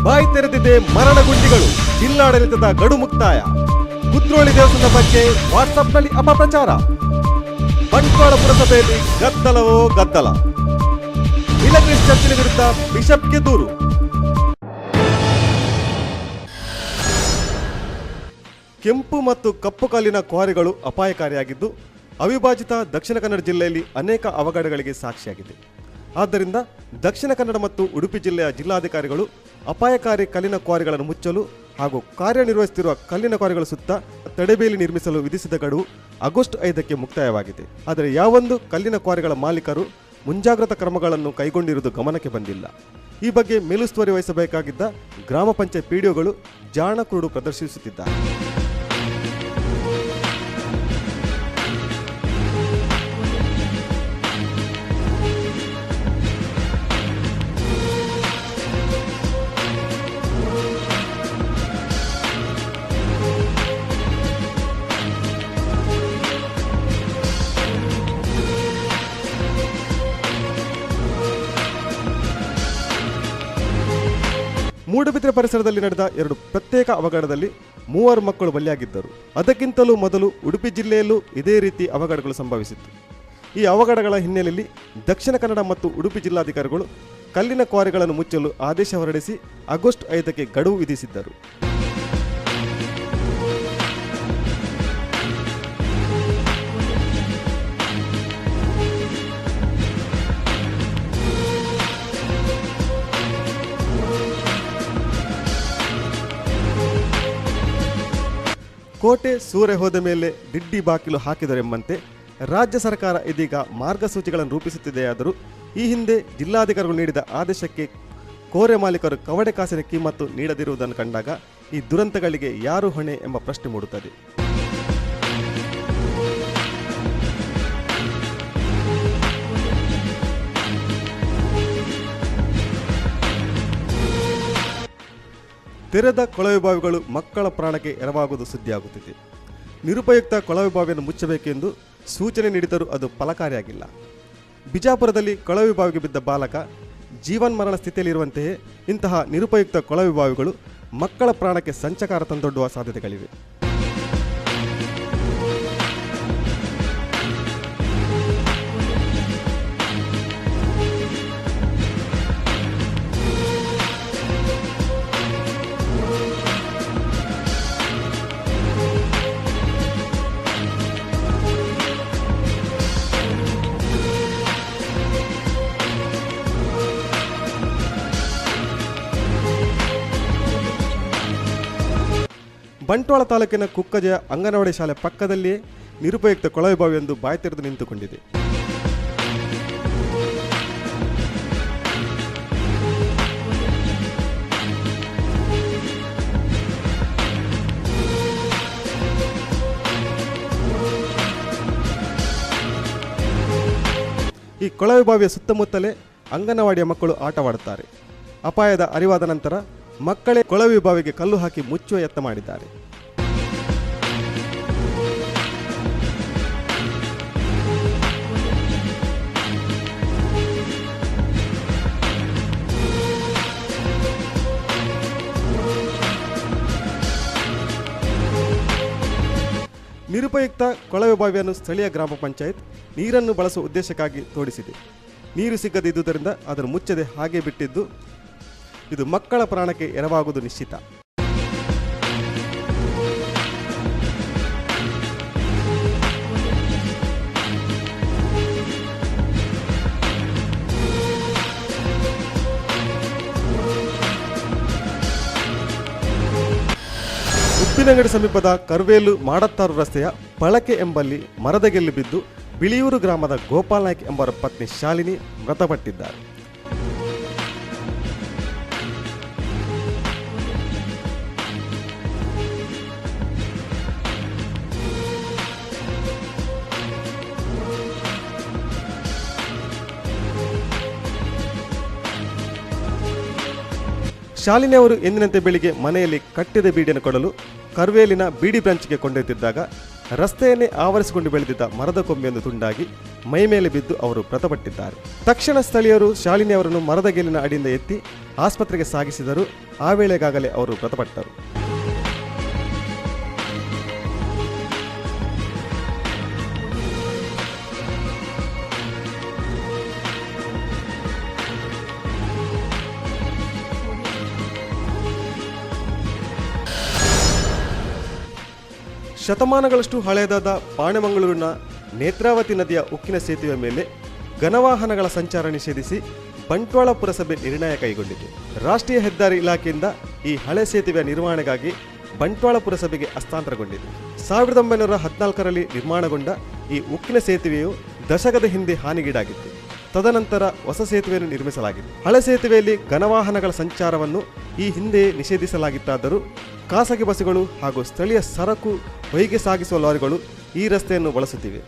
ಬಾಯಿ ತೆರೆದಿದೆ ಮರಣಗುಂಡಿಗಳು. ಜಿಲ್ಲಾಡಳಿತದ ಗಡು ಮುಕ್ತಾಯ. ಕುದ್ರೋಳಿ ದೇವಸ್ಥಾನದ ಬಗ್ಗೆ ವಾಟ್ಸ್ಆಪ್ನಲ್ಲಿ ಅಪಪ್ರಚಾರ. ಬಂಟ್ವಾಳ ಪುರಸಭೆಯಲ್ಲಿ ಗದ್ದಲವೋ ಗದ್ದಲ. ನೀಲಗಿರೀಸ್ ಚರ್ಚಿನ ವಿರುದ್ಧ ಬಿಷಪ್ಗೆ ದೂರು. ಕೆಂಪು ಮತ್ತು ಕಪ್ಪು ಕಲ್ಲಿನ ಕ್ವಾರಿಗಳು ಅಪಾಯಕಾರಿಯಾಗಿದ್ದು, ಅವಿಭಾಜಿತ ದಕ್ಷಿಣ ಕನ್ನಡ ಜಿಲ್ಲೆಯಲ್ಲಿ ಅನೇಕ ಅವಘಡಗಳಿಗೆ ಸಾಕ್ಷಿಯಾಗಿದೆ. ಆದ್ದರಿಂದ ದಕ್ಷಿಣ ಕನ್ನಡ ಮತ್ತು ಉಡುಪಿ ಜಿಲ್ಲೆಯ ಜಿಲ್ಲಾಧಿಕಾರಿಗಳು ಅಪಾಯಕಾರಿ ಕಲ್ಲಿನ ಕ್ವಾರಿಗಳನ್ನು ಮುಚ್ಚಲು ಹಾಗೂ ಕಾರ್ಯನಿರ್ವಹಿಸುತ್ತಿರುವ ಕಲ್ಲಿನ ಕ್ವಾರಿಗಳ ಸುತ್ತ ತಡೆಬೇಲಿ ನಿರ್ಮಿಸಲು ವಿಧಿಸಿದ ಗಡುವು ಆಗಸ್ಟ್ 5ಕ್ಕೆ ಮುಕ್ತಾಯವಾಗಿದೆ. ಆದರೆ ಯಾವೊಂದು ಕಲ್ಲಿನ ಕ್ವಾರಿಗಳ ಮಾಲೀಕರು ಮುಂಜಾಗ್ರತಾ ಕ್ರಮಗಳನ್ನು ಕೈಗೊಂಡಿರುವುದು ಗಮನಕ್ಕೆ ಬಂದಿಲ್ಲ. ಈ ಬಗ್ಗೆ ಮೇಲುಸ್ತುವಾರಿ ವಹಿಸಬೇಕಾಗಿದ್ದ ಗ್ರಾಮ ಪಂಚಾಯತ್ ಪಿಡಿಒಗಳು ಜಾಣ ಕುರುಡು ಪ್ರದರ್ಶಿಸುತ್ತಿದ್ದಾರೆ. ಮೂಡುಬಿದಿರೆ ಪರಿಸರದಲ್ಲಿ ನಡೆದ 2 ಪ್ರತ್ಯೇಕ ಅವಘಡದಲ್ಲಿ 3 ಮಕ್ಕಳು ಬಲಿಯಾಗಿದ್ದರು. ಅದಕ್ಕಿಂತಲೂ ಮೊದಲು ಉಡುಪಿ ಜಿಲ್ಲೆಯಲ್ಲೂ ಇದೇ ರೀತಿ ಅವಘಡಗಳು ಸಂಭವಿಸಿತ್ತು. ಈ ಅವಘಡಗಳ ಹಿನ್ನೆಲೆಯಲ್ಲಿ ದಕ್ಷಿಣ ಕನ್ನಡ ಮತ್ತು ಉಡುಪಿ ಜಿಲ್ಲಾಧಿಕಾರಿಗಳು ಕಲ್ಲಿನ ಕ್ವಾರಿಗಳನ್ನು ಮುಚ್ಚಲು ಆದೇಶ ಹೊರಡಿಸಿ ಆಗಸ್ಟ್ 5ಕ್ಕೆ ಗಡುವು ವಿಧಿಸಿದ್ದರು. ಕೋಟೆ ಸೂರೆ ಹೋದ ಮೇಲೆ ದಿಡ್ಡಿ ಬಾಗಿಲು ಹಾಕಿದರೆಂಬಂತೆ ರಾಜ್ಯ ಸರ್ಕಾರ ಇದೀಗ ಮಾರ್ಗಸೂಚಿಗಳನ್ನು ರೂಪಿಸುತ್ತಿದೆಯಾದರೂ ಈ ಹಿಂದೆ ಜಿಲ್ಲಾಧಿಕಾರಿಗಳು ನೀಡಿದ ಆದೇಶಕ್ಕೆ ಕೋರೆ ಮಾಲೀಕರು ಕವಡೆ ಕಾಸಿನ ಕಿಮ್ಮತ್ತು ನೀಡದಿರುವುದನ್ನು ಕಂಡಾಗ ಈ ದುರಂತಗಳಿಗೆ ಯಾರು ಹೊಣೆ ಎಂಬ ಪ್ರಶ್ನೆ ಮೂಡುತ್ತದೆ. ತೆರೆದ ಕೊಳವೆಬಾವಿಗಳು ಮಕ್ಕಳ ಪ್ರಾಣಕ್ಕೆ ಎರವಾಗುವುದು ಸುದ್ದಿಯಾಗುತ್ತಿದೆ. ನಿರುಪಯುಕ್ತ ಕೊಳವೆಬಾವಿಯನ್ನು ಮುಚ್ಚಬೇಕೆಂದು ಸೂಚನೆ ನೀಡಿದರೂ ಅದು ಫಲಕಾರಿಯಾಗಿಲ್ಲ. ಬಿಜಾಪುರದಲ್ಲಿ ಕೊಳವೆಬಾವಿಗೆ ಬಿದ್ದ ಬಾಲಕ ಜೀವನ್ಮರಣ ಸ್ಥಿತಿಯಲ್ಲಿರುವಂತೆಯೇ ಇಂತಹ ನಿರುಪಯುಕ್ತ ಕೊಳವೆಬಾವಿಗಳು ಮಕ್ಕಳ ಪ್ರಾಣಕ್ಕೆ ಸಂಚಕಾರ ತಂದೊಡ್ಡುವ ಸಾಧ್ಯತೆಗಳಿವೆ. ಬಂಟ್ವಾಳ ತಾಲೂಕಿನ ಕುಕ್ಕಜೆಯ ಅಂಗನವಾಡಿ ಶಾಲೆ ಪಕ್ಕದಲ್ಲಿಯೇ ನಿರುಪಯುಕ್ತ ಕೊಳವೆಬಾವಿಯೊಂದು ಬಾಯಿ ತೆರೆದು ನಿಂತುಕೊಂಡಿದೆ. ಈ ಕೊಳವೆಬಾವಿಯ ಸುತ್ತಮುತ್ತಲೇ ಅಂಗನವಾಡಿಯ ಮಕ್ಕಳು ಆಟವಾಡುತ್ತಾರೆ. ಅಪಾಯದ ಅರಿವಾದ ನಂತರ ಮಕ್ಕಳೇ ಕೊಳವೆ ಬಾವಿಗೆ ಕಲ್ಲು ಹಾಕಿ ಮುಚ್ಚುವ ಯತ್ನ ಮಾಡಿದ್ದಾರೆ. ನಿರುಪಯುಕ್ತ ಕೊಳವೆ ಬಾವಿಯನ್ನು ಸ್ಥಳೀಯ ಗ್ರಾಮ ಪಂಚಾಯತ್ ನೀರನ್ನು ಬಳಸುವ ಉದ್ದೇಶಕ್ಕಾಗಿ ತೋಡಿಸಿದೆ. ನೀರು ಸಿಗದಿದ್ದುದರಿಂದ ಅದನ್ನು ಮುಚ್ಚದೆ ಹಾಗೆ ಬಿಟ್ಟಿದ್ದು ಇದು ಮಕ್ಕಳ ಪ್ರಾಣಕ್ಕೆ ಎರವಾಗುವುದು ನಿಶ್ಚಿತ. ಉಪ್ಪಿನಂಗಡಿ ಸಮೀಪದ ಕರ್ವೇಲು ಮಾಡತ್ತಾರು ರಸ್ತೆಯ ಬಳಕೆ ಎಂಬಲ್ಲಿ ಮರದ ಗೆಲ್ಲು ಬಿದ್ದು ಬಿಳಿಯೂರು ಗ್ರಾಮದ ಗೋಪಾಲ್ ನಾಯ್ಕ್ ಎಂಬರ ಪತ್ನಿ ಶಾಲಿನಿ ಮೃತಪಟ್ಟಿದ್ದಾರೆ. ಶಾಲಿನಿ ಅವರು ಎಂದಿನಂತೆ ಬೆಳಿಗ್ಗೆ ಮನೆಯಲ್ಲಿ ಕಟ್ಟಿದ ಬೀಡಿಯನ್ನು ಕೊಡಲು ಕರ್ವೇಲಿನ ಬೀಡಿ ಬ್ರಾಂಚ್ಗೆ ಕೊಂಡೊಯ್ತಿದ್ದಾಗ ರಸ್ತೆಯನ್ನೇ ಆವರಿಸಿಕೊಂಡು ಬೆಳೆದಿದ್ದ ಮರದ ಕೊಂಬೆಯೊಂದು ತುಂಡಾಗಿ ಮೈ ಮೇಲೆ ಬಿದ್ದು ಅವರು ಮೃತಪಟ್ಟಿದ್ದಾರೆ. ತಕ್ಷಣ ಸ್ಥಳೀಯರು ಶಾಲಿನಿ ಅವರನ್ನು ಮರದ ಗೆಲ್ಲಿನ ಅಡಿಯಿಂದ ಎತ್ತಿ ಆಸ್ಪತ್ರೆಗೆ ಸಾಗಿಸಿದರು. ಆ ವೇಳೆಗಾಗಲೇ ಅವರು ಮೃತಪಟ್ಟರು. ಶತಮಾನಗಳಷ್ಟು ಹಳೆಯದಾದ ಪಾಣೆಮಂಗಳೂರಿನ ನೇತ್ರಾವತಿ ನದಿಯ ಉಕ್ಕಿನ ಸೇತುವೆ ಮೇಲೆ ಘನವಾಹನಗಳ ಸಂಚಾರ ನಿಷೇಧಿಸಿ ಬಂಟ್ವಾಳ ಪುರಸಭೆ ನಿರ್ಣಯ ಕೈಗೊಂಡಿದೆ. ರಾಷ್ಟ್ರೀಯ ಹೆದ್ದಾರಿ ಇಲಾಖೆಯಿಂದ ಈ ಹಳೆ ಸೇತುವೆಯ ನಿರ್ವಹಣೆಗಾಗಿ ಬಂಟ್ವಾಳ ಪುರಸಭೆಗೆ ಹಸ್ತಾಂತರಗೊಂಡಿದೆ. 1914ರಲ್ಲಿ ನಿರ್ಮಾಣಗೊಂಡ ಈ ಉಕ್ಕಿನ ಸೇತುವೆಯು ದಶಕದ ಹಿಂದೆ ಹಾನಿಗೀಡಾಗಿತ್ತು. ತದನಂತರ ಹೊಸ ಸೇತುವೆಯನ್ನು ನಿರ್ಮಿಸಲಾಗಿದೆ. ಹಳೆ ಸೇತುವೆಯಲ್ಲಿ ಘನವಾಹನಗಳ ಸಂಚಾರವನ್ನು ಈ ಹಿಂದೆ ನಿಷೇಧಿಸಲಾಗಿತ್ತಾದರೂ ಖಾಸಗಿ ಬಸ್ಸುಗಳು ಹಾಗೂ ಸ್ಥಳೀಯ ಸರಕು ಹೊಯ್ಗೆ ಸಾಗಿಸುವ ಲಾರಿಗಳು ಈ ರಸ್ತೆಯನ್ನು ಬಳಸುತ್ತಿವೆ.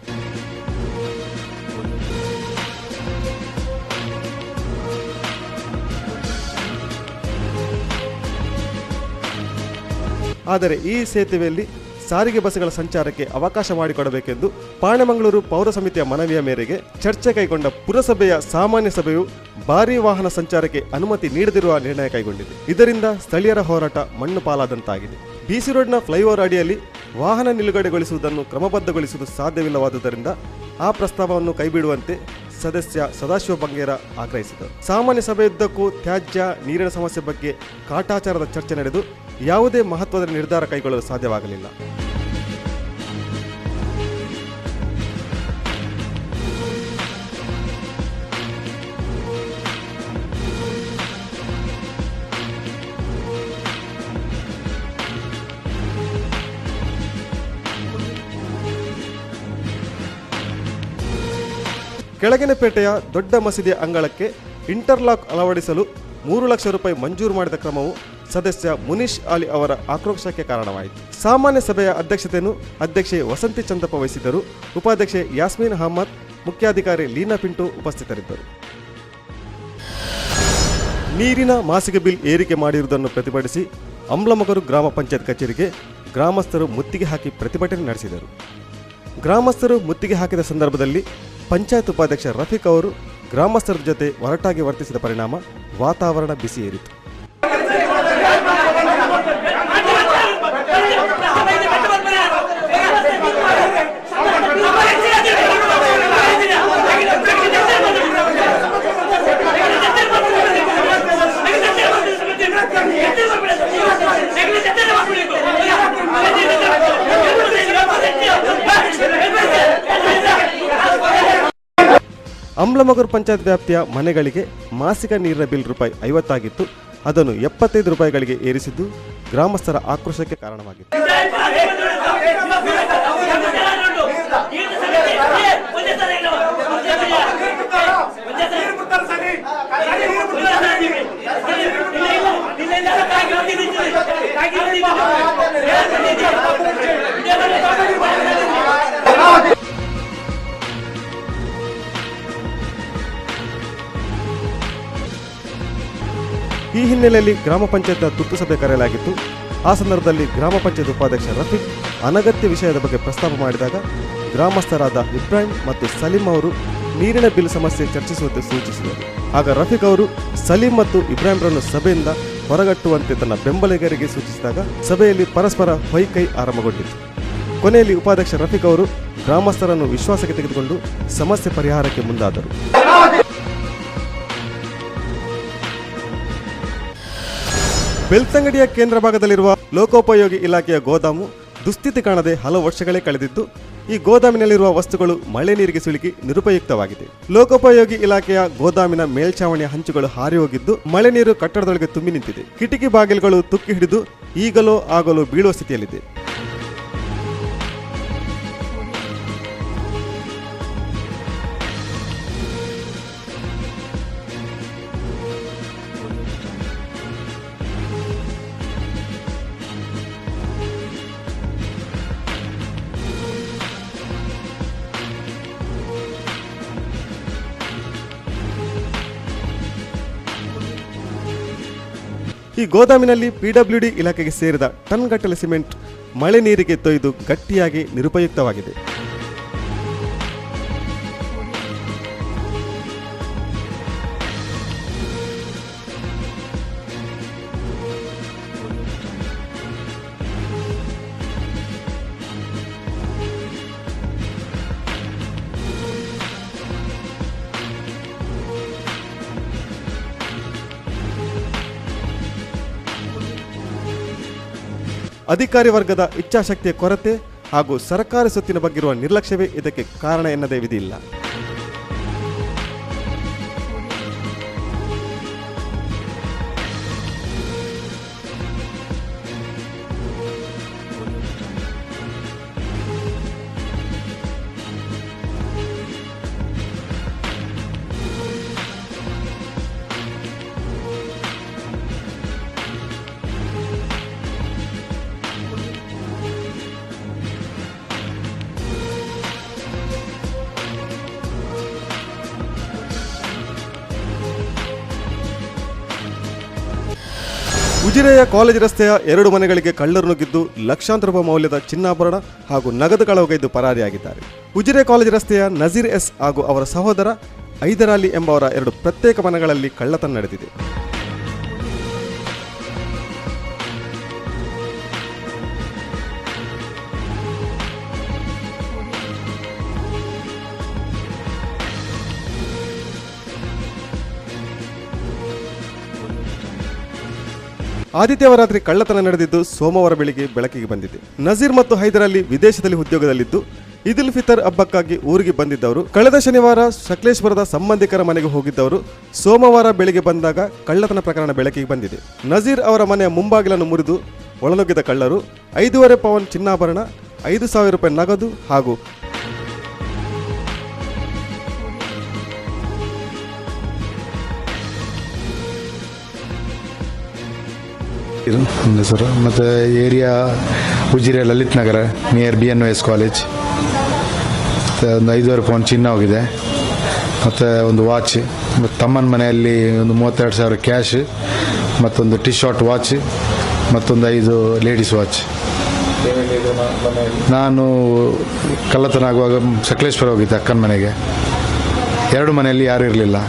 ಆದರೆ ಈ ಸೇತುವೆಯಲ್ಲಿ ಸಾರಿಗೆ ಬಸ್ಸುಗಳ ಸಂಚಾರಕ್ಕೆ ಅವಕಾಶ ಮಾಡಿಕೊಡಬೇಕೆಂದು ಪಾಣೆಮಂಗಳೂರು ಪೌರ ಸಮಿತಿಯ ಮನವಿಯ ಮೇರೆಗೆ ಚರ್ಚೆ ಕೈಗೊಂಡ ಪುರಸಭೆಯ ಸಾಮಾನ್ಯ ಸಭೆಯು ಭಾರೀ ವಾಹನ ಸಂಚಾರಕ್ಕೆ ಅನುಮತಿ ನೀಡದಿರುವ ನಿರ್ಣಯ ಕೈಗೊಂಡಿದೆ. ಇದರಿಂದ ಸ್ಥಳೀಯರ ಹೋರಾಟ ಮಣ್ಣು ಪಾಲಾದಂತಾಗಿದೆ. ಬಿಸಿ ರೋಡ್ನ ಫ್ಲೈಓವರ್ ಅಡಿಯಲ್ಲಿ ವಾಹನ ನಿಲುಗಡೆಗೊಳಿಸುವುದನ್ನು ಕ್ರಮಬದ್ಧಗೊಳಿಸುವುದು ಸಾಧ್ಯವಿಲ್ಲವಾದುದರಿಂದ ಆ ಪ್ರಸ್ತಾವವನ್ನು ಕೈಬಿಡುವಂತೆ ಸದಸ್ಯ ಸದಾಶಿವ ಬಂಗೇರ ಆಗ್ರಹಿಸಿದರು. ಸಾಮಾನ್ಯ ಸಭೆಯುದ್ದಕ್ಕೂ ತ್ಯಾಜ್ಯ ನೀರಿನ ಸಮಸ್ಯೆ ಬಗ್ಗೆ ಕಾಟಾಚಾರದ ಚರ್ಚೆ ನಡೆದು ಯಾವುದೇ ಮಹತ್ವದ ನಿರ್ಧಾರ ಕೈಗೊಳ್ಳಲು ಸಾಧ್ಯವಾಗಲಿಲ್ಲ. ಕೆಳಗಿನಪೇಟೆಯ ದೊಡ್ಡ ಮಸೀದಿಯ ಅಂಗಳಕ್ಕೆ ಇಂಟರ್ಲಾಕ್ ಅಳವಡಿಸಲು 3 ಲಕ್ಷ ರೂಪಾಯಿ ಮಂಜೂರು ಮಾಡಿದ ಕ್ರಮವು ಸದಸ್ಯ ಮುನೀಶ್ ಅಲಿ ಅವರ ಆಕ್ರೋಶಕ್ಕೆ ಕಾರಣವಾಯಿತು. ಸಾಮಾನ್ಯ ಸಭೆಯ ಅಧ್ಯಕ್ಷತೆಯನ್ನು ಅಧ್ಯಕ್ಷೆ ವಸಂತಿ ಚಂದಪ್ಪ ವಹಿಸಿದ್ದರು. ಉಪಾಧ್ಯಕ್ಷೆ ಯಾಸ್ಮೀನ್ ಅಹಮದ್, ಮುಖ್ಯಾಧಿಕಾರಿ ಲೀನಾ ಪಿಂಟು ಉಪಸ್ಥಿತರಿದ್ದರು. ನೀರಿನ ಮಾಸಿಕ ಬಿಲ್ ಏರಿಕೆ ಮಾಡಿರುವುದನ್ನು ಪ್ರತಿಭಟಿಸಿ ಅಂಬ್ಲಮೊಗರು ಗ್ರಾಮ ಪಂಚಾಯತ್ ಕಚೇರಿಗೆ ಗ್ರಾಮಸ್ಥರು ಮುತ್ತಿಗೆ ಹಾಕಿ ಪ್ರತಿಭಟನೆ ನಡೆಸಿದರು. ಗ್ರಾಮಸ್ಥರು ಮುತ್ತಿಗೆ ಹಾಕಿದ ಸಂದರ್ಭದಲ್ಲಿ ಪಂಚಾಯತ್ ಉಪಾಧ್ಯಕ್ಷ ರಫೀಕ್ ಅವರು ಗ್ರಾಮಸ್ಥರ ಜೊತೆ ಒರಟಾಗಿ ವರ್ತಿಸಿದ ಪರಿಣಾಮ ವಾತಾವರಣ ಬಿಸಿ ಏರಿತು. ಅಂಬ್ಲಮೊಗರು ಪಂಚಾಯತ್ ವ್ಯಾಪ್ತಿಯ ಮನೆಗಳಿಗೆ ಮಾಸಿಕ ನೀರಿನ ಬಿಲ್ ರೂಪಾಯಿ 50 ಆಗಿತ್ತು. ಅದನ್ನು 75 ರೂಪಾಯಿಗಳಿಗೆ ಏರಿಸಿದ್ದು ಗ್ರಾಮಸ್ಥರ ಆಕ್ರೋಶಕ್ಕೆ ಕಾರಣವಾಗಿತ್ತು. ಈ ಹಿನ್ನೆಲೆಯಲ್ಲಿ ಗ್ರಾಮ ಪಂಚಾಯತ್ ತುರ್ತು ಸಭೆ ಕರೆಯಲಾಗಿತ್ತು. ಆ ಸಂದರ್ಭದಲ್ಲಿ ಗ್ರಾಮ ಪಂಚಾಯತ್ ಉಪಾಧ್ಯಕ್ಷ ರಫೀಕ್ ಅನಗತ್ಯ ವಿಷಯದ ಬಗ್ಗೆ ಪ್ರಸ್ತಾಪ ಮಾಡಿದಾಗ ಗ್ರಾಮಸ್ಥರಾದ ಇಬ್ರಾಹಿಂ ಮತ್ತು ಸಲೀಂ ಅವರು ನೀರಿನ ಬಿಲ್ ಸಮಸ್ಯೆ ಚರ್ಚಿಸುವಂತೆ ಸೂಚಿಸಿದರು. ಆಗ ರಫೀಕ್ ಅವರು ಸಲೀಂ ಮತ್ತು ಇಬ್ರಾಹಿಂರನ್ನು ಸಭೆಯಿಂದ ಹೊರಗಟ್ಟುವಂತೆ ತನ್ನ ಬೆಂಬಲಿಗರಿಗೆ ಸೂಚಿಸಿದಾಗ ಸಭೆಯಲ್ಲಿ ಪರಸ್ಪರ ಹೊಯ್ಕೈ ಆರಂಭಗೊಂಡಿತು. ಕೊನೆಯಲ್ಲಿ ಉಪಾಧ್ಯಕ್ಷ ರಫೀಕ್ ಅವರು ಗ್ರಾಮಸ್ಥರನ್ನು ವಿಶ್ವಾಸಕ್ಕೆ ತೆಗೆದುಕೊಂಡು ಸಮಸ್ಯೆ ಪರಿಹಾರಕ್ಕೆ ಮುಂದಾದರು. ಬೆಳ್ತಂಗಡಿಯ ಕೇಂದ್ರ ಭಾಗದಲ್ಲಿರುವ ಲೋಕೋಪಯೋಗಿ ಇಲಾಖೆಯ ಗೋದಾಮು ದುಸ್ಥಿತಿ ಕಾಣದೆ ಹಲವು ವರ್ಷಗಳೇ ಕಳೆದಿದ್ದು, ಈ ಗೋದಾಮಿನಲ್ಲಿರುವ ವಸ್ತುಗಳು ಮಳೆ ನೀರಿಗೆ ಸಿಲುಕಿ ನಿರುಪಯುಕ್ತವಾಗಿದೆ. ಲೋಕೋಪಯೋಗಿ ಇಲಾಖೆಯ ಗೋದಾಮಿನ ಮೇಲ್ಛಾವಣಿಯ ಹಂಚುಗಳು ಹಾರಿ ಹೋಗಿದ್ದು, ಮಳೆ ನೀರು ಕಟ್ಟಡದೊಳಗೆ ತುಂಬಿ ನಿಂತಿದೆ. ಕಿಟಕಿ ಬಾಗಿಲುಗಳು ತುಕ್ಕಿ ಹಿಡಿದು ಈಗಲೋ ಆಗಲೋ ಬೀಳುವ ಸ್ಥಿತಿಯಲ್ಲಿದೆ. ಈ ಗೋದಾಮಿನಲ್ಲಿ ಪಿಡಬ್ಲ್ಯೂಡಿ ಇಲಾಖೆಗೆ ಸೇರಿದ ಟನ್ಗಟ್ಟಲೆ ಸಿಮೆಂಟ್ ಮಳೆ ನೀರಿಗೆ ತೊಯ್ದು ಗಟ್ಟಿಯಾಗಿ ನಿರುಪಯುಕ್ತವಾಗಿದೆ. ಅಧಿಕಾರಿ ವರ್ಗದ ಇಚ್ಛಾಶಕ್ತಿಯ ಕೊರತೆ ಹಾಗೂ ಸರ್ಕಾರಿ ಸೊತ್ತಿನ ಬಗ್ಗಿರುವ ನಿರ್ಲಕ್ಷ್ಯವೇ ಇದಕ್ಕೆ ಕಾರಣ ಎನ್ನದೇ ವಿಧಿಯಿಲ್ಲ. ಉಜಿರೆಯ ಕಾಲೇಜ್ ರಸ್ತೆಯ 2 ಮನೆಗಳಿಗೆ ಕಳ್ಳರು ನುಗ್ಗಿದ್ದು ಲಕ್ಷಾಂತರ ರೂಪಾಯಿ ಮೌಲ್ಯದ ಚಿನ್ನಾಭರಣ ಹಾಗೂ ನಗದು ಕಳವಗೈದು ಪರಾರಿಯಾಗಿದ್ದಾರೆ. ಉಜಿರೆ ಕಾಲೇಜ್ ರಸ್ತೆಯ ನಜೀರ್ ಎಸ್ ಹಾಗೂ ಅವರ ಸಹೋದರ ಐದರಾಲಿ ಎಂಬವರ 2 ಪ್ರತ್ಯೇಕ ಮನೆಗಳಲ್ಲಿ ಕಳ್ಳತನ ನಡೆದಿದೆ. ಆದಿತ್ಯವಾರ ರಾತ್ರಿ ಕಳ್ಳತನ ನಡೆದಿದ್ದು ಸೋಮವಾರ ಬೆಳಿಗ್ಗೆ ಬೆಳಕಿಗೆ ಬಂದಿದೆ. ನಜೀರ್ ಮತ್ತು ಹೈದರಾಲಿ ವಿದೇಶದಲ್ಲಿ ಉದ್ಯೋಗದಲ್ಲಿದ್ದು ಈದ್ ಉಲ್ ಫಿತರ್ ಹಬ್ಬಕ್ಕಾಗಿ ಊರಿಗೆ ಬಂದಿದ್ದವರು. ಕಳೆದ ಶನಿವಾರ ಸಕಲೇಶ್ವರದ ಸಂಬಂಧಿಕರ ಮನೆಗೆ ಹೋಗಿದ್ದವರು ಸೋಮವಾರ ಬೆಳಿಗ್ಗೆ ಬಂದಾಗ ಕಳ್ಳತನ ಪ್ರಕರಣ ಬೆಳಕಿಗೆ ಬಂದಿದೆ. ನಜೀರ್ ಅವರ ಮನೆಯ ಮುಂಬಾಗಿಲನ್ನು ಮುರಿದು ಒಳನುಗ್ಗಿದ ಕಳ್ಳರು 5.5 ಪೌಂಡ್ ಚಿನ್ನಾಭರಣ, 5,000 ರೂಪಾಯಿ ನಗದು ಹಾಗೂ ಹೆಸರು ಮತ್ತು ಏರಿಯಾ ಉಜಿರೆ ಲಲಿತ್ ನಗರ ನಿಯರ್ BNYS ಕಾಲೇಜ್. ಒಂದು 5.5 ಪೌಂಡ್ ಚಿನ್ನ ಹೋಗಿದೆ ಮತ್ತು ಒಂದು ವಾಚ್. ಮತ್ತು ತಮ್ಮನ ಮನೆಯಲ್ಲಿ ಒಂದು 32,000 ಕ್ಯಾಶ್ ಮತ್ತೊಂದು ಟಿ ಶಾರ್ಟ್ ವಾಚ್ ಮತ್ತೊಂದು 5 ಲೇಡೀಸ್ ವಾಚ್. ನಾನು ಕಳ್ಳತನ ಆಗುವಾಗ ಸಕಲೇಶ್ವರ ಹೋಗಿದ್ದೆ ಅಕ್ಕನ ಮನೆಗೆ. 2 ಮನೆಯಲ್ಲಿ ಯಾರೂ ಇರಲಿಲ್ಲ.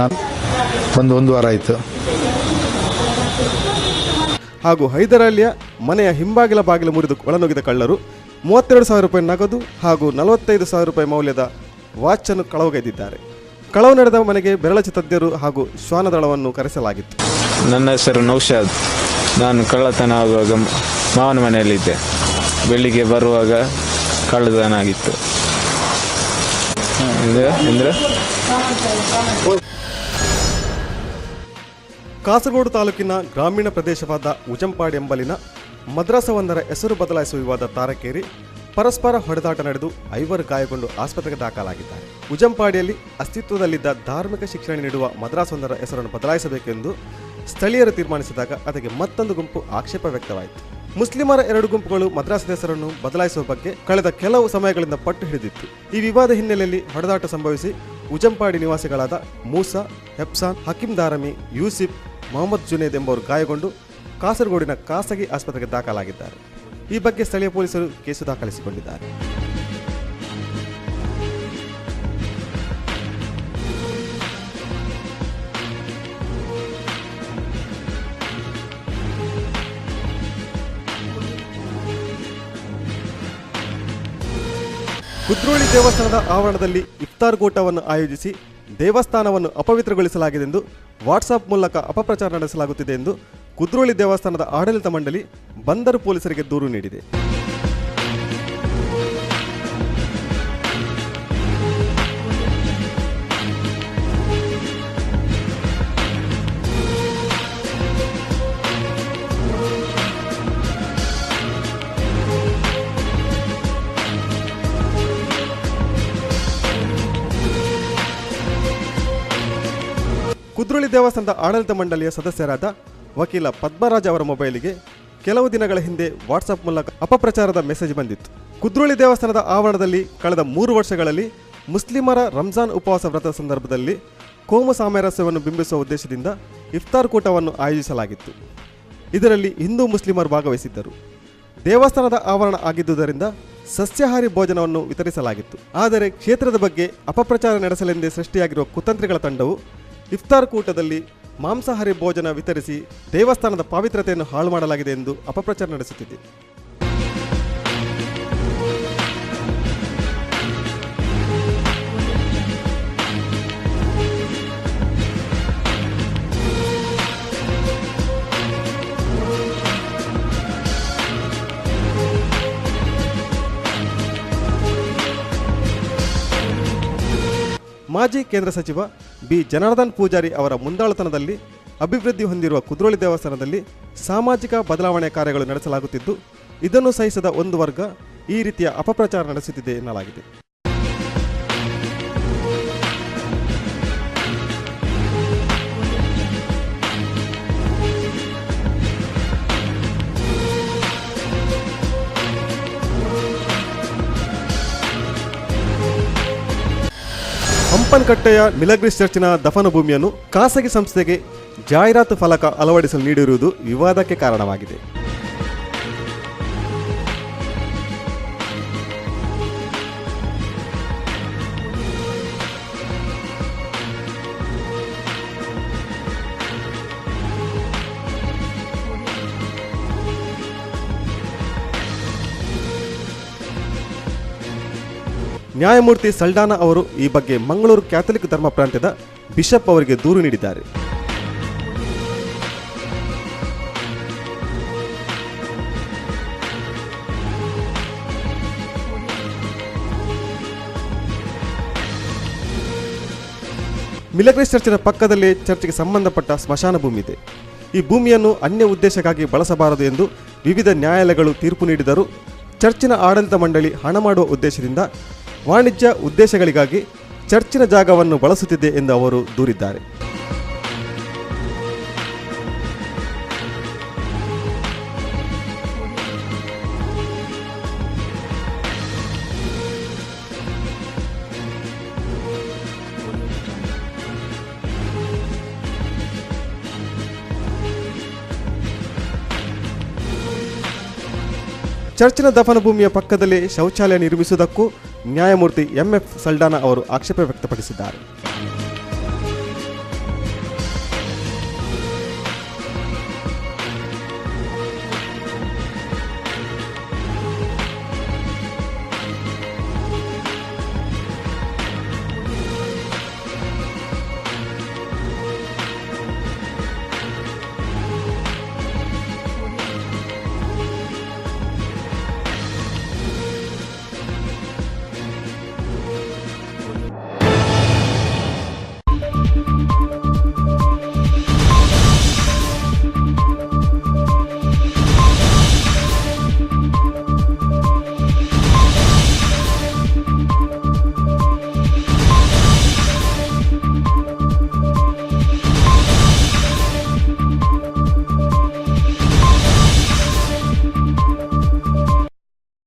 ನಾನು ಒಂದು ವಾರ ಆಯಿತು. ಹಾಗೂ ಹೈದರಾಲಿಯ ಮನೆಯ ಹಿಂಬಾಗಿಲ ಬಾಗಿಲು ಮುರಿದು ಒಳನುಗ್ಗಿದ ಕಳ್ಳರು 32,000 ರೂಪಾಯಿ ನಗದು ಹಾಗೂ 45,000 ರೂಪಾಯಿ ಮೌಲ್ಯದ ವಾಚ್ ಅನ್ನು ಕಳವಗೈದಿದ್ದಾರೆ. ಕಳವು ನಡೆದ ಮನೆಗೆ ಬೆರಳಚ್ಚು ತಜ್ಞರು ಹಾಗೂ ಶ್ವಾನದಳವನ್ನು ಕರೆಸಲಾಗಿತ್ತು. ನನ್ನ ಹೆಸರು ನೌಶಾದ್. ನಾನು ಕಳ್ಳತನ ಆಗುವಾಗ ಮಾವನ ಮನೆಯಲ್ಲಿದ್ದೆ. ಬೆಳಿಗ್ಗೆ ಬರುವಾಗ ಕಳ್ಳತನ ಆಗಿತ್ತು. ಕಾಸರಗೋಡು ತಾಲೂಕಿನ ಗ್ರಾಮೀಣ ಪ್ರದೇಶವಾದ ಉಜಂಪಾಡಿ ಎಂಬಲಿನ ಮದ್ರಾಸವೊಂದರ ಹೆಸರು ಬದಲಾಯಿಸುವ ವಿವಾದ ತಾರಕೇರಿ ಪರಸ್ಪರ ಹೊಡೆದಾಟ ನಡೆದು 5 ಗಾಯಗೊಂಡು ಆಸ್ಪತ್ರೆಗೆ ದಾಖಲಾಗಿದ್ದಾರೆ. ಉಜಂಪಾಡಿಯಲ್ಲಿ ಅಸ್ತಿತ್ವದಲ್ಲಿದ್ದ ಧಾರ್ಮಿಕ ಶಿಕ್ಷಣ ನೀಡುವ ಮದ್ರಾಸವೊಂದರ ಹೆಸರನ್ನು ಬದಲಾಯಿಸಬೇಕೆಂದು ಸ್ಥಳೀಯರು ತೀರ್ಮಾನಿಸಿದಾಗ ಅದಕ್ಕೆ ಮತ್ತೊಂದು ಗುಂಪು ಆಕ್ಷೇಪ ವ್ಯಕ್ತವಾಯಿತು. ಮುಸ್ಲಿಮರ 2 ಗುಂಪುಗಳು ಮದ್ರಾಸದ ಹೆಸರನ್ನು ಬದಲಾಯಿಸುವ ಬಗ್ಗೆ ಕಳೆದ ಕೆಲವು ಸಮಯಗಳಿಂದ ಪಟ್ಟು ಹಿಡಿದಿತ್ತು. ಈ ವಿವಾದ ಹಿನ್ನೆಲೆಯಲ್ಲಿ ಹೊಡೆದಾಟ ಸಂಭವಿಸಿ ಉಜಂಪಾಡಿ ನಿವಾಸಿಗಳಾದ ಮೂಸಾ, ಹೆಪ್ಸಾನ್, ಹಕೀಂ ದಾರಮಿ, ಯೂಸಿಫ್, ಮೊಹಮ್ಮದ್ ಜುನೇದ್ ಎಂಬುವರು ಗಾಯಗೊಂಡು ಕಾಸರಗೋಡಿನ ಖಾಸಗಿ ಆಸ್ಪತ್ರೆಗೆ ದಾಖಲಾಗಿದ್ದಾರೆ. ಈ ಬಗ್ಗೆ ಸ್ಥಳೀಯ ಪೊಲೀಸರು ಕೇಸು ದಾಖಲಿಸಿಕೊಂಡಿದ್ದಾರೆ. ಕುದ್ರೋಳಿ ದೇವಸ್ಥಾನದ ಆವರಣದಲ್ಲಿ ಇಫ್ತಾರ್ ಕೂಟವನ್ನು ಆಯೋಜಿಸಿ ದೇವಸ್ಥಾನವನ್ನು ಅಪವಿತ್ರಗೊಳಿಸಲಾಗಿದೆ ಎಂದು ವಾಟ್ಸಾಪ್ ಮೂಲಕ ಅಪಪ್ರಚಾರ ನಡೆಸಲಾಗುತ್ತಿದೆ ಎಂದು ಕುದ್ರೋಳಿ ದೇವಸ್ಥಾನದ ಆಡಳಿತ ಮಂಡಳಿ ಬಂದರು ಪೊಲೀಸರಿಗೆ ದೂರು ನೀಡಿದೆ. ಕುದ್ರೋಳಿ ದೇವಸ್ಥಾನದ ಆಡಳಿತ ಮಂಡಳಿಯ ಸದಸ್ಯರಾದ ವಕೀಲ ಪದ್ಮರಾಜ್ ಅವರ ಮೊಬೈಲಿಗೆ ಕೆಲವು ದಿನಗಳ ಹಿಂದೆ ವಾಟ್ಸಾಪ್ ಮೂಲಕ ಅಪಪ್ರಚಾರದ ಮೆಸೇಜ್ ಬಂದಿತ್ತು. ಕುದ್ರೋಳಿ ದೇವಸ್ಥಾನದ ಆವರಣದಲ್ಲಿ ಕಳೆದ 3 ವರ್ಷಗಳಲ್ಲಿ ಮುಸ್ಲಿಮರ ರಂಜಾನ್ ಉಪವಾಸ ವ್ರತದ ಸಂದರ್ಭದಲ್ಲಿ ಕೋಮು ಸಾಮರಸ್ಯವನ್ನು ಬಿಂಬಿಸುವ ಉದ್ದೇಶದಿಂದ ಇಫ್ತಾರ್ ಕೂಟವನ್ನು ಆಯೋಜಿಸಲಾಗಿತ್ತು. ಇದರಲ್ಲಿ ಹಿಂದೂ ಮುಸ್ಲಿಮರು ಭಾಗವಹಿಸಿದ್ದರು. ದೇವಸ್ಥಾನದ ಆವರಣ ಆಗಿದ್ದುದರಿಂದ ಸಸ್ಯಾಹಾರಿ ಭೋಜನವನ್ನು ವಿತರಿಸಲಾಗಿತ್ತು. ಆದರೆ ಕ್ಷೇತ್ರದ ಬಗ್ಗೆ ಅಪಪ್ರಚಾರ ನಡೆಸಲೆಂದೇ ಸೃಷ್ಟಿಯಾಗಿರುವ ಕುತಂತ್ರಿಗಳ ತಂಡವು ಇಫ್ತಾರ್ ಕೂಟದಲ್ಲಿ ಮಾಂಸಾಹಾರಿ ಭೋಜನ ವಿತರಿಸಿ ದೇವಸ್ಥಾನದ ಪವಿತ್ರತೆಯನ್ನು ಹಾಳು ಮಾಡಲಾಗಿದೆ ಎಂದು ಅಪಪ್ರಚಾರ ನಡೆಸುತ್ತಿದೆ. ಮಾಜಿ ಕೇಂದ್ರ ಸಚಿವ ಬಿ ಜನಾರ್ದನ್ ಪೂಜಾರಿ ಅವರ ಮುಂದಾಳುತನದಲ್ಲಿ ಅಭಿವೃದ್ಧಿ ಹೊಂದಿರುವ ಕುದ್ರೋಳಿ ದೇವಸ್ಥಾನದಲ್ಲಿ ಸಾಮಾಜಿಕ ಬದಲಾವಣೆ ಕಾರ್ಯಗಳು ನಡೆಸಲಾಗುತ್ತಿದ್ದು, ಇದನ್ನು ಸಹಿಸದ ಒಂದು ವರ್ಗ ಈ ರೀತಿಯ ಅಪಪ್ರಚಾರ ನಡೆಸುತ್ತಿದೆ ಎನ್ನಲಾಗಿದೆ. ಹಂಪನಕಟ್ಟೆಯ ಮಿಲಗ್ರೀಸ್ ಚರ್ಚಿನ ದಫನ ಭೂಮಿಯನ್ನು ಖಾಸಗಿ ಸಂಸ್ಥೆಗೆ ಜಾಹೀರಾತು ಫಲಕ ಅಳವಡಿಸಲು ನೀಡಿರುವುದು ವಿವಾದಕ್ಕೆ ಕಾರಣವಾಗಿದೆ. ನ್ಯಾಯಮೂರ್ತಿ ಸಲ್ಡಾನಾ ಅವರು ಈ ಬಗ್ಗೆ ಮಂಗಳೂರು ಕ್ಯಾಥಲಿಕ್ ಧರ್ಮ ಪ್ರಾಂತ್ಯದ ಬಿಷಪ್ ಅವರಿಗೆ ದೂರು ನೀಡಿದ್ದಾರೆ. ಮಿಲಗ್ರೀಸ್ ಚರ್ಚಿನ ಪಕ್ಕದಲ್ಲೇ ಚರ್ಚ್ಗೆ ಸಂಬಂಧಪಟ್ಟ ಸ್ಮಶಾನ ಭೂಮಿ ಇದೆ. ಈ ಭೂಮಿಯನ್ನು ಅನ್ಯ ಉದ್ದೇಶಕ್ಕಾಗಿ ಬಳಸಬಾರದು ಎಂದು ವಿವಿಧ ನ್ಯಾಯಾಲಯಗಳು ತೀರ್ಪು ನೀಡಿದರೂ ಚರ್ಚಿನ ಆಡಳಿತ ಮಂಡಳಿ ಹಣ ಮಾಡುವ ಉದ್ದೇಶದಿಂದ ವಾಣಿಜ್ಯ ಉದ್ದೇಶಗಳಿಗಾಗಿ ಚರ್ಚಿನ ಜಾಗವನ್ನು ಬಳಸುತ್ತಿದೆ ಎಂದು ಅವರು ದೂರಿದ್ದಾರೆ. ಚರ್ಚಿನ ದಫನ ಭೂಮಿಯ ಪಕ್ಕದಲ್ಲಿ ಶೌಚಾಲಯ ನಿರ್ಮಿಸುವುದಕ್ಕೂ ನ್ಯಾಯಮೂರ್ತಿ ಎಂಎಫ್ ಸಲ್ಡಾನಾ ಅವರು ಆಕ್ಷೇಪ ವ್ಯಕ್ತಪಡಿಸಿದ್ದಾರೆ.